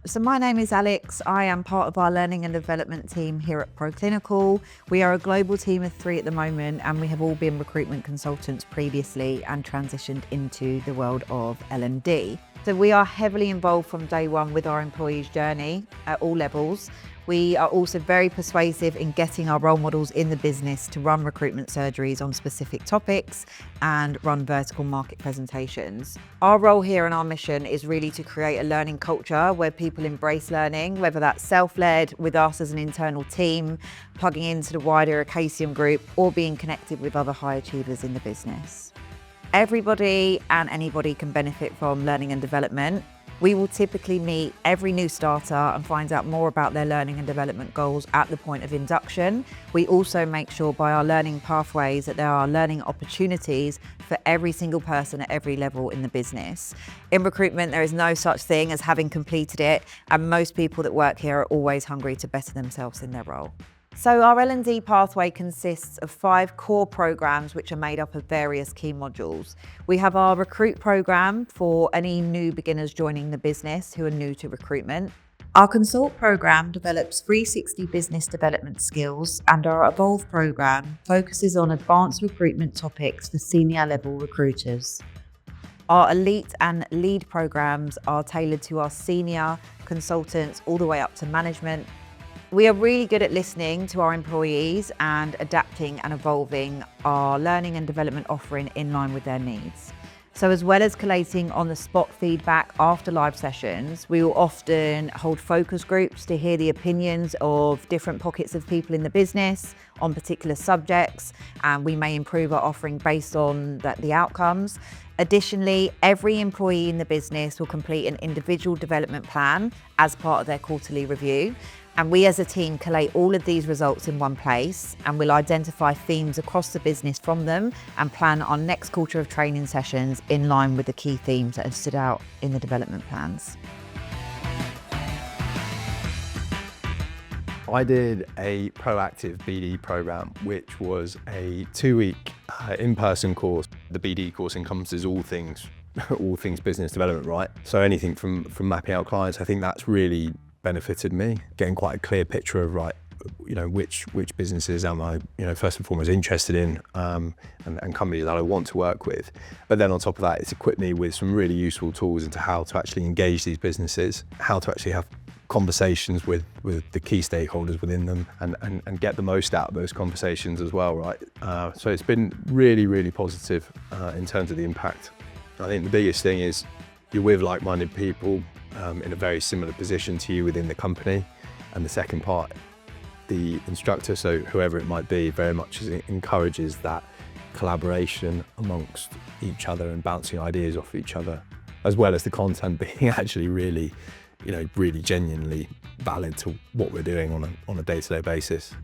So my name is Alex. I am part of our learning and development team here at Proclinical. We are a global team of 3 at the moment, and we have all been recruitment consultants previously and transitioned into the world of L&D. So we are heavily involved from day one with our employees' journey at all levels. We are also very persuasive in getting our role models in the business to run recruitment surgeries on specific topics and run vertical market presentations. Our role here and our mission is really to create a learning culture where people embrace learning, whether that's self-led, with us as an internal team, plugging into the wider Acasium group, or being connected with other high achievers in the business. Everybody and anybody can benefit from learning and development. We will typically meet every new starter and find out more about their learning and development goals at the point of induction. We also make sure by our learning pathways that there are learning opportunities for every single person at every level in the business. In recruitment, there is no such thing as having completed it, and most people that work here are always hungry to better themselves in their role. So our L&D pathway consists of 5 core programs which are made up of various key modules. We have our recruit program for any new beginners joining the business who are new to recruitment. Our consult program develops 360 business development skills, and our evolve program focuses on advanced recruitment topics for senior level recruiters. Our elite and lead programs are tailored to our senior consultants all the way up to management. We are really good at listening to our employees and adapting and evolving our learning and development offering in line with their needs. So as well as collating on-the-spot feedback after live sessions, we will often hold focus groups to hear the opinions of different pockets of people in the business on particular subjects, and we may improve our offering based on the outcomes. Additionally, every employee in the business will complete an individual development plan as part of their quarterly review. And we as a team collate all of these results in one place, and we'll identify themes across the business from them and plan our next quarter of training sessions in line with the key themes that have stood out in the development plans. I did a proactive BD program, which was a 2-week in-person course. The BD course encompasses all things business development, right? So anything from mapping out clients, I think that's really benefited me, getting quite a clear picture of which businesses am I first and foremost interested in, and companies that I want to work with. But then on top of that, it's equipped me with some really useful tools into how to actually engage these businesses, how to actually have conversations with the key stakeholders within them, and get the most out of those conversations as well, right? So it's been really, really positive in terms of the impact. I think the biggest thing is you're with like-minded people in a very similar position to you within the company. And the second part, the instructor, so whoever it might be, very much encourages that collaboration amongst each other and bouncing ideas off each other, as well as the content being actually really genuinely valid to what we're doing on a day-to-day basis.